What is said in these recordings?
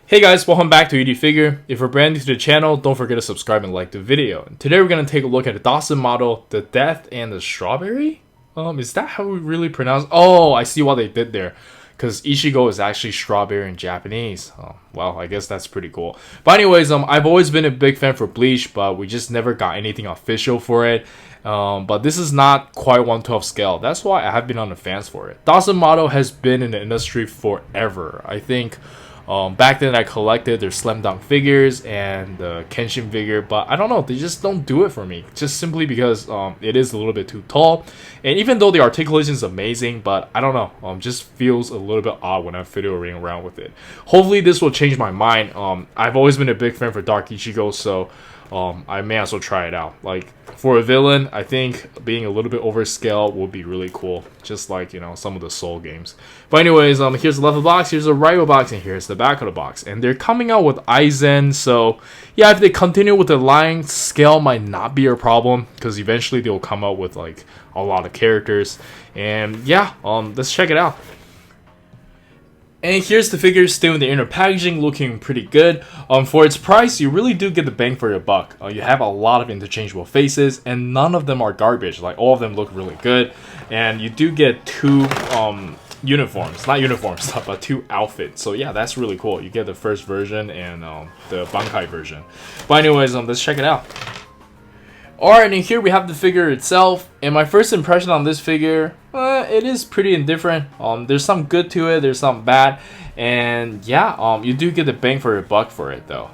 Hey guys, welcome back to Figure. If you're brand new to the channel, don't forget to subscribe and like the video. And today we're going to take a look at the Dawson model, the Death and the Strawberry? Is that how we really pronounce? Oh, I see what they did there. Because Ichigo is actually strawberry in Japanese. Oh, well, I guess that's pretty cool. But anyways, I've always been a big fan for Bleach, but we just never got anything official for it. But this is not quite 1/12 scale. That's why I have been on the fans for it. Dawson model has been in the industry forever. I think back then I collected their slam dunk figures and the Kenshin figure, but I don't know, they just don't do it for me, just simply because it is a little bit too tall. And even though the articulation is amazing, but I don't know, just feels a little bit odd when I'm fiddling around with it. Hopefully this will change my mind. I've always been a big fan for Dark Ichigo, so I may as well try it out. Like, for a villain, I think being a little bit overscale would be really cool, just like, you know, some of the Soul games. But anyways, here's the left of the box, here's the right of the box, and here's the back of the box. And they're coming out with Aizen, so yeah, if they continue with the line, scale might not be a problem, because eventually they'll come out with like a lot of characters. And yeah, let's check it out. And here's the figure still in the inner packaging, looking pretty good. For its price, you really do get the bang for your buck. You have a lot of interchangeable faces, and none of them are garbage. Like, all of them look really good. And you do get two uniforms, not uniforms, but two outfits. So yeah, that's really cool. You get the first version and the Bankai version. But anyways, let's check it out. Alright, and here we have the figure itself, and my first impression on this figure, it is pretty indifferent. There's some good to it, there's some bad, and yeah, you do get the bang for your buck for it though.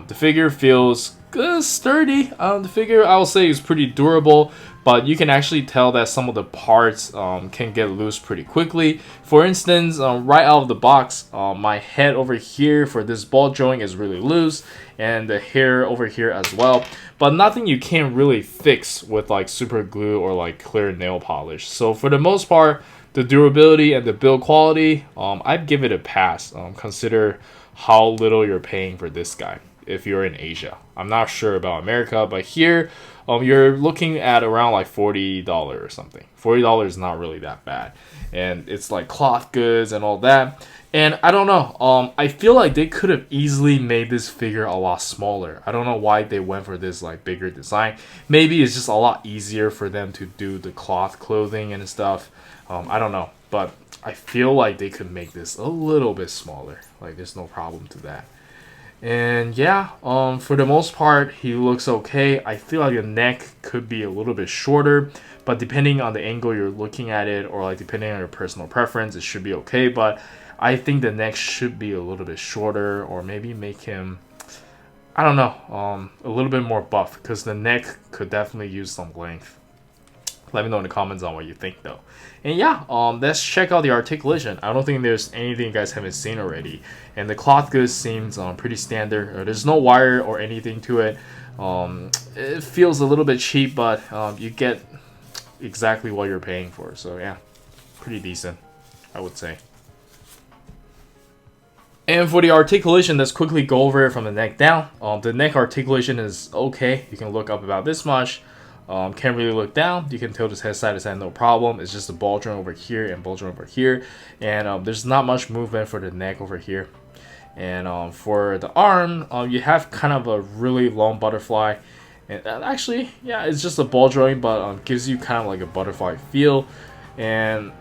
The figure feels sturdy. The figure, I will say, is pretty durable, but you can actually tell that some of the parts can get loose pretty quickly. For instance, right out of the box, my head over here for this ball joint is really loose, and the hair over here as well, but nothing you can't really fix with like super glue or like clear nail polish. So for the most part, the durability and the build quality, I'd give it a pass. Consider how little you're paying for this guy if you're in Asia. I'm not sure about America, but here you're looking at around like $40 or something. $40 is not really that bad, and it's like cloth goods and all that. And I don't know, I feel like they could have easily made this figure a lot smaller. I don't know why they went for this like bigger design. Maybe it's just a lot easier for them to do the cloth clothing and stuff. I don't know, but I feel like they could make this a little bit smaller. Like, there's no problem to that. And yeah, for the most part, he looks okay. I feel like the neck could be a little bit shorter, but depending on the angle you're looking at it, or like depending on your personal preference, it should be okay. But I think the neck should be a little bit shorter, or maybe make him, I don't know, a little bit more buff, because the neck could definitely use some length. Let me know in the comments on what you think though. And yeah, let's check out the articulation. I don't think there's anything you guys haven't seen already. And the cloth goods seems pretty standard. There's no wire or anything to it. It feels a little bit cheap, but you get exactly what you're paying for. So yeah, pretty decent, I would say. And for the articulation, let's quickly go over it from the neck down. The neck articulation is okay. You can look up about this much. Can't really look down. You can tilt his head side to side, no problem. It's just a ball joint over here and ball joint over here. And there's not much movement for the neck over here. And for the arm, you have kind of a really long butterfly. And actually, yeah, it's just a ball joint, but gives you kind of like a butterfly feel. And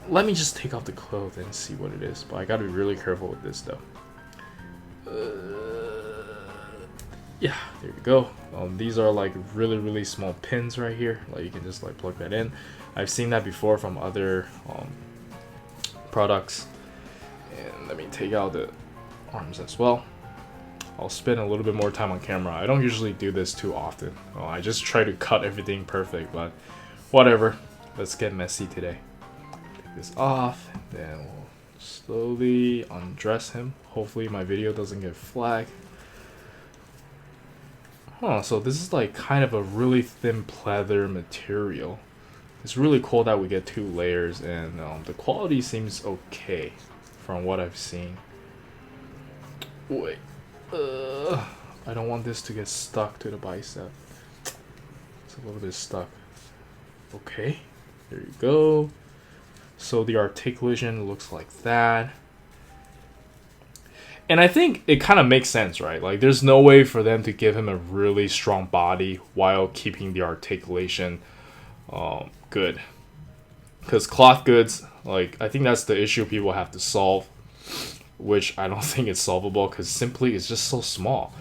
let me just take off the clothes and see what it is. But I gotta be really careful with this though. Yeah, there you go. These are like really small pins right here. Like, you can just like plug that in. I've seen that before from other products. And let me take out the arms as well. I'll spend a little bit more time on camera. I don't usually do this too often. I just try to cut everything perfect, but whatever. Let's get messy today. Take this off, and then we'll slowly undress him. Hopefully my video doesn't get flagged. So this is like kind of a really thin pleather material. It's really cool that we get two layers, and the quality seems okay from what I've seen. Wait, I don't want this to get stuck to the bicep. It's a little bit stuck. Okay, there you go. So the articulation looks like that. And I think it kind of makes sense, right? Like, there's no way for them to give him a really strong body while keeping the articulation good. Because cloth goods, like, I think that's the issue people have to solve, which I don't think it's solvable because simply it's just so small.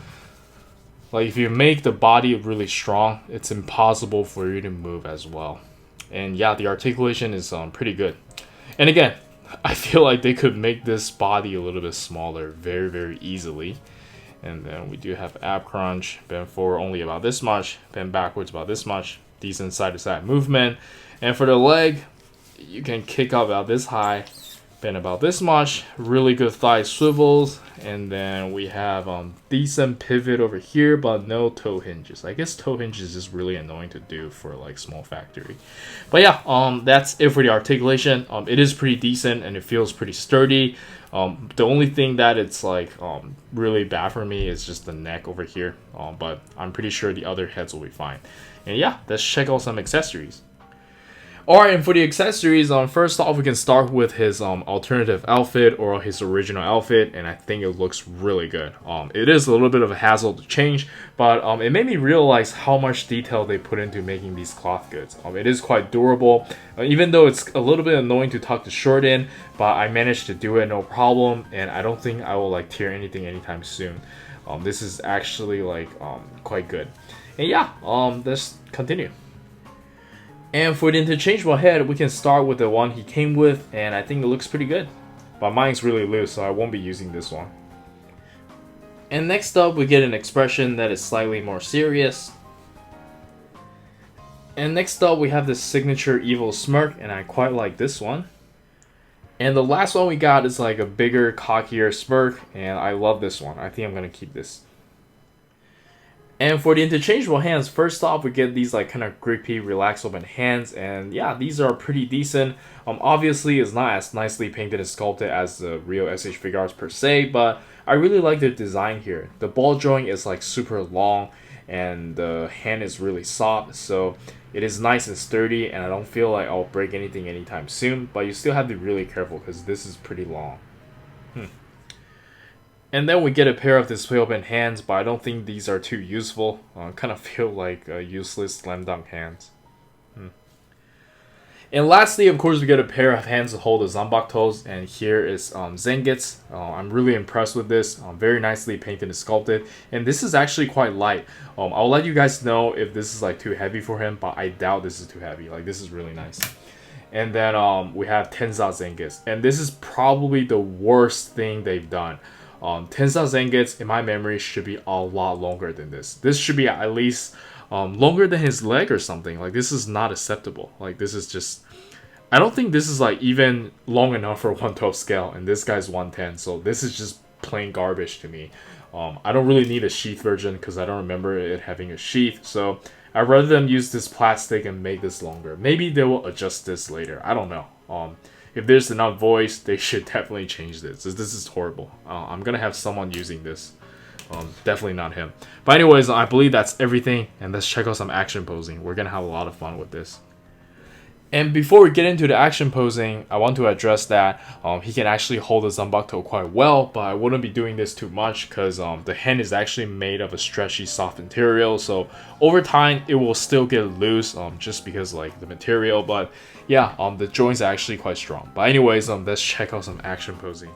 Like, if you make the body really strong, it's impossible for you to move as well. And yeah, the articulation is pretty good. And again, I feel like they could make this body a little bit smaller very, very easily. And then we do have ab crunch, bend forward only about this much, bend backwards about this much, decent side-to-side movement. And for the leg, you can kick up about this high, bend about this much, really good thigh swivels, and then we have decent pivot over here, but no toe hinges. I guess toe hinges is really annoying to do for like small factory. But yeah, that's it for the articulation. It is pretty decent and it feels pretty sturdy. The only thing that it's like really bad for me is just the neck over here, but I'm pretty sure the other heads will be fine. And yeah, let's check out some accessories. Alright, and for the accessories, first off, we can start with his alternative outfit or his original outfit, and I think it looks really good. It is a little bit of a hassle to change, but it made me realize how much detail they put into making these cloth goods. It is quite durable, even though it's a little bit annoying to tuck the short in, but I managed to do it no problem, and I don't think I will like tear anything anytime soon. This is actually like quite good. And yeah, let's continue. And for the interchangeable head, we can start with the one he came with, and I think it looks pretty good. But mine's really loose, so I won't be using this one. And next up, we get an expression that is slightly more serious. And next up, we have this signature evil smirk, and I quite like this one. And the last one we got is like a bigger, cockier smirk, and I love this one. I think I'm going to keep this. And for the interchangeable hands, first off, we get these like kind of grippy, relaxed open hands, and yeah, these are pretty decent. Obviously, it's not as nicely painted and sculpted as the real SH figures per se, but I really like their design here. The ball joint is like super long, and the hand is really soft, so it is nice and sturdy, and I don't feel like I'll break anything anytime soon, but you still have to be really careful because this is pretty long. And then we get a pair of display open hands, but I don't think these are too useful. Kind of feel like useless slam dunk hands. And lastly, of course, we get a pair of hands to hold the zanbakutos, and here is Zangetsu. I'm really impressed with this. Very nicely painted and sculpted, and this is actually quite light. I'll let you guys know if this is like too heavy for him, but I doubt this is too heavy. Like, this is really nice. And then we have Tensa Zangetsu, and this is probably the worst thing they've done. Tensa Zangetsu, in my memory, should be a lot longer than this. This should be at least longer than his leg or something. Like, this is not acceptable. Like, this is just... I don't think this is like even long enough for 1/12 scale, and this guy's 1/10, so this is just plain garbage to me. I don't really need a sheath version because I don't remember it having a sheath, so I'd rather them use this plastic and make this longer. Maybe they will adjust this later. I don't know. If there's enough voice, they should definitely change this. This is horrible. I'm gonna have someone using this. Definitely not him. But anyways, I believe that's everything, and let's check out some action posing. We're gonna have a lot of fun with this. And before we get into the action posing, I want to address that he can actually hold the zanbakuto quite well, but I wouldn't be doing this too much because the hand is actually made of a stretchy, soft material. So over time, it will still get loose just because like the material. But yeah, the joints are actually quite strong. But anyways, let's check out some action posing.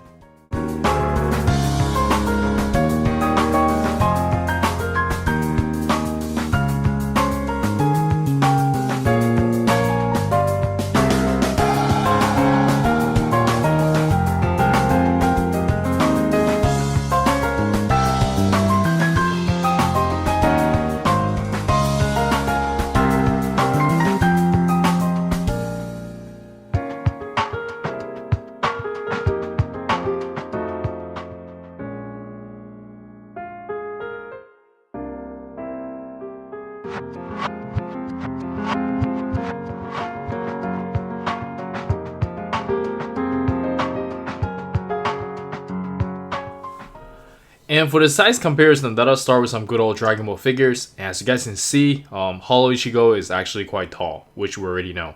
And for the size comparison, let us start with some good old Dragon Ball figures. As you guys can see, Hollow Ichigo is actually quite tall, which we already know.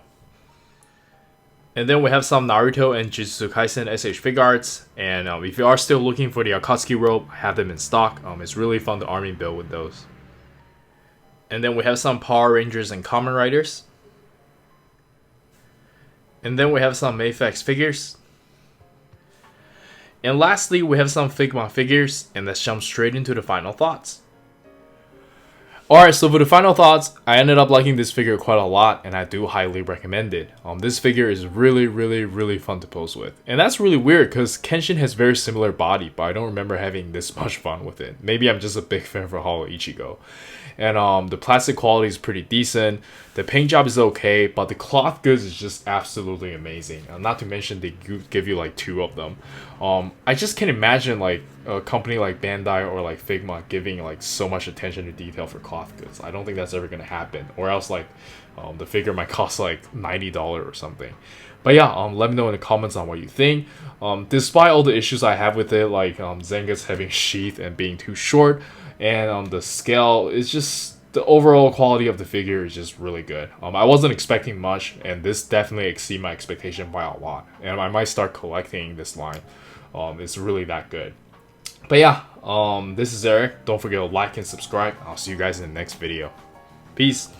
And then we have some Naruto and Jujutsu Kaisen SH figuarts. And if you are still looking for the Akatsuki robe, I have them in stock. It's really fun to army build with those. And then we have some Power Rangers and Kamen Riders. And then we have some Mayfax figures. And lastly, we have some Figma figures, and let's jump straight into the final thoughts. Alright, so for the final thoughts, I ended up liking this figure quite a lot, and I do highly recommend it. This figure is really fun to pose with. And that's really weird, because Kenshin has very similar body, but I don't remember having this much fun with it. Maybe I'm just a big fan for Hollow Ichigo. And the plastic quality is pretty decent. The paint job is okay, but the cloth goods is just absolutely amazing. Not to mention they give you like 2 of them. I just can't imagine like a company like Bandai or like Figma giving like so much attention to detail for cloth goods. I don't think that's ever gonna happen. Or else like the figure might cost like $90 or something. But yeah, let me know in the comments on what you think. Despite all the issues I have with it, like Zenga's having sheath and being too short, and the scale is just, the overall quality of the figure is just really good. I wasn't expecting much, and this definitely exceeded my expectation by a lot. And I might start collecting this line. It's really that good. But yeah, this is Eric. Don't forget to like and subscribe. I'll see you guys in the next video. Peace.